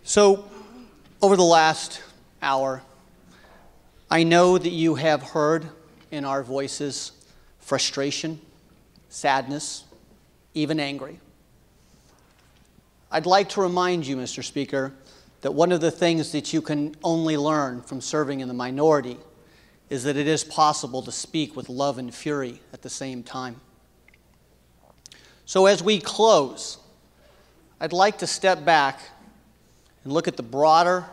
So, over the last hour, I know that you have heard in our voices frustration, sadness, even angry. I'd like to remind you, Mr. Speaker, that one of the things that you can only learn from serving in the minority is that it is possible to speak with love and fury at the same time. So as we close, I'd like to step back and look at the broader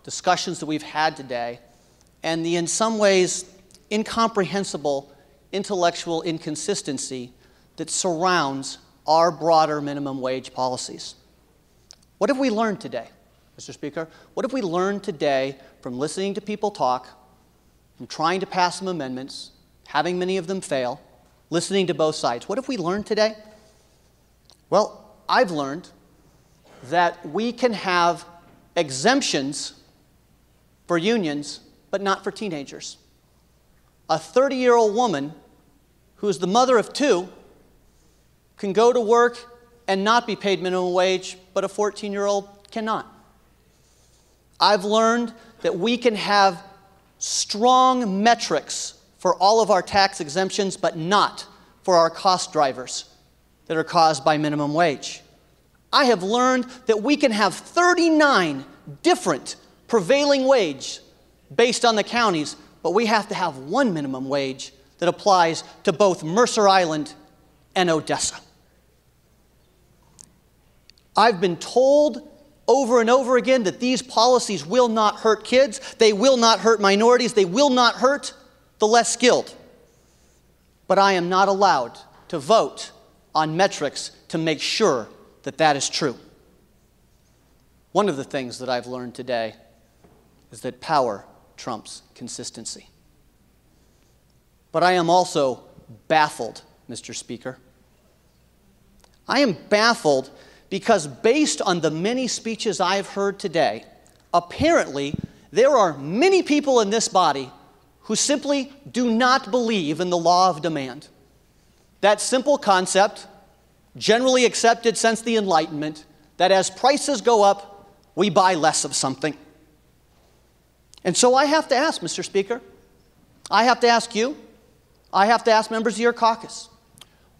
discussions that we've had today and the, in some ways, incomprehensible intellectual inconsistency that surrounds our broader minimum wage policies. What have we learned today, Mr. Speaker? What have we learned today from listening to people talk, from trying to pass some amendments, having many of them fail, listening to both sides? What have we learned today? Well, I've learned that we can have exemptions for unions, but not for teenagers. A 30-year-old woman who is the mother of two can go to work and not be paid minimum wage, but a 14-year-old cannot. I've learned that we can have strong metrics for all of our tax exemptions, but not for our cost drivers that are caused by minimum wage. I have learned that we can have 39 different prevailing wage based on the counties, but we have to have one minimum wage that applies to both Mercer Island and Odessa. I've been told over and over again that these policies will not hurt kids, they will not hurt minorities, they will not hurt the less skilled. But I am not allowed to vote on metrics to make sure that that is true. One of the things that I've learned today is that power trumps consistency. But I am also baffled, Mr. Speaker. I am baffled because based on the many speeches I have heard today, apparently there are many people in this body who simply do not believe in the law of demand. That simple concept, generally accepted since the Enlightenment, that as prices go up, we buy less of something. And so I have to ask, Mr. Speaker, I have to ask you, I have to ask members of your caucus,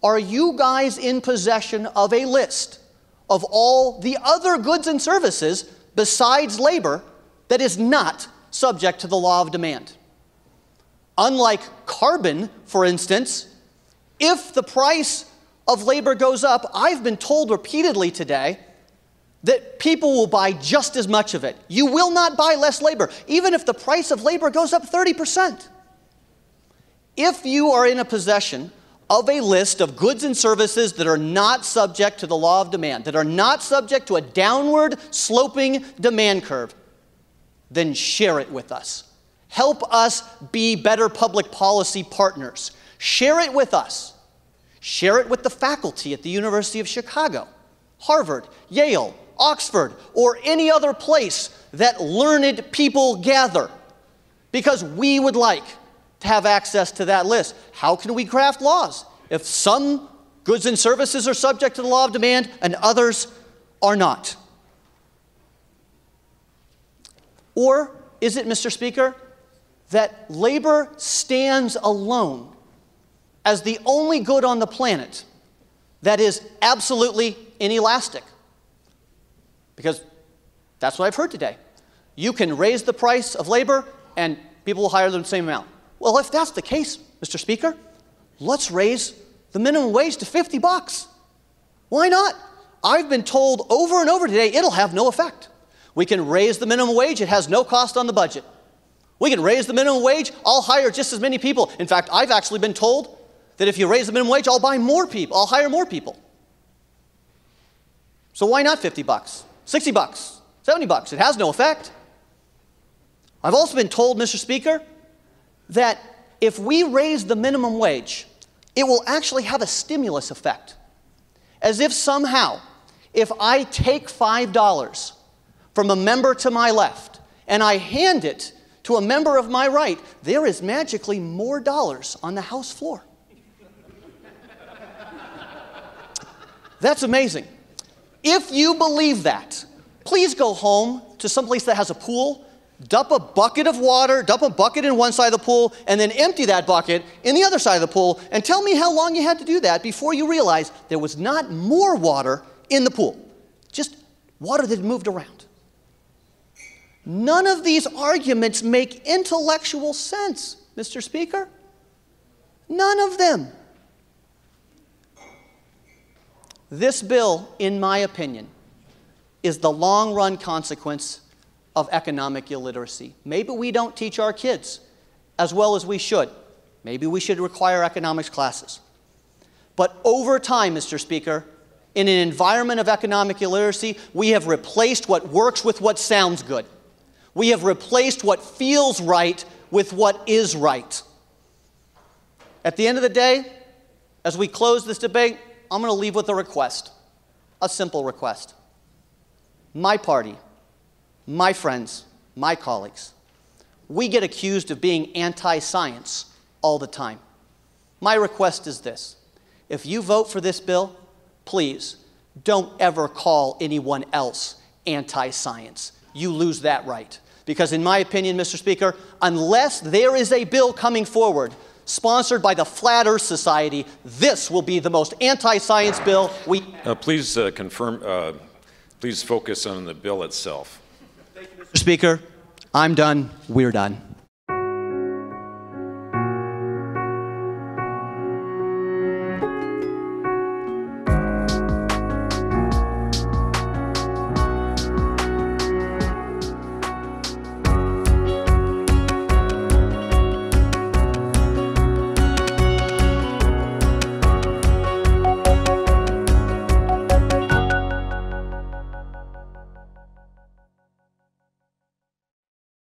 are you guys in possession of a list of all the other goods and services besides labor that is not subject to the law of demand? Unlike carbon, for instance, if the price of labor goes up, I've been told repeatedly today that people will buy just as much of it. You will not buy less labor, even if the price of labor goes up 30%. If you are in a possession of a list of goods and services that are not subject to the law of demand, that are not subject to a downward sloping demand curve, then share it with us. Help us be better public policy partners. Share it with us. Share it with the faculty at the University of Chicago, Harvard, Yale, Oxford, or any other place that learned people gather, because we would like to have access to that list. How can we craft laws if some goods and services are subject to the law of demand and others are not? Or is it, Mr. Speaker, that labor stands alone as the only good on the planet that is absolutely inelastic? Because that's what I've heard today. You can raise the price of labor and people will hire them the same amount. Well, if that's the case, Mr. Speaker, let's raise the minimum wage to $50. Why not? I've been told over and over today it'll have no effect. We can raise the minimum wage, it has no cost on the budget. We can raise the minimum wage, I'll hire just as many people. In fact, I've actually been told that if you raise the minimum wage, I'll buy more people, I'll hire more people. So why not $50, $60, $70? It has no effect. I've also been told, Mr. Speaker, that if we raise the minimum wage, it will actually have a stimulus effect. As if somehow, if I take $5 from a member to my left and I hand it to a member of my right, there is magically more dollars on the House floor. That's amazing. If you believe that, Please go home to someplace that has a pool, dump a bucket of water, dump a bucket in one side of the pool, and then empty that bucket in the other side of the pool, and tell me how long you had to do that before you realized there was not more water in the pool, just water that had moved around. None of these arguments make intellectual sense, Mr. Speaker. None of them. This bill, in my opinion, is the long-run consequence of economic illiteracy. Maybe we don't teach our kids as well as we should. Maybe we should require economics classes. But over time, Mr. Speaker, in an environment of economic illiteracy, we have replaced what works with what sounds good. We have replaced what feels right with what is right. At the end of the day, as we close this debate, I'm going to leave with a request, a simple request. My party, my friends, my colleagues, we get accused of being anti-science all the time. My request is this: if you vote for this bill, please don't ever call anyone else anti-science. You lose that right. Because in my opinion, Mr. Speaker, unless there is a bill coming forward sponsored by the Flat Earth Society, this will be the most anti-science bill we... Please confirm, please focus on the bill itself. Thank you, Mr. Speaker. I'm done. We're done.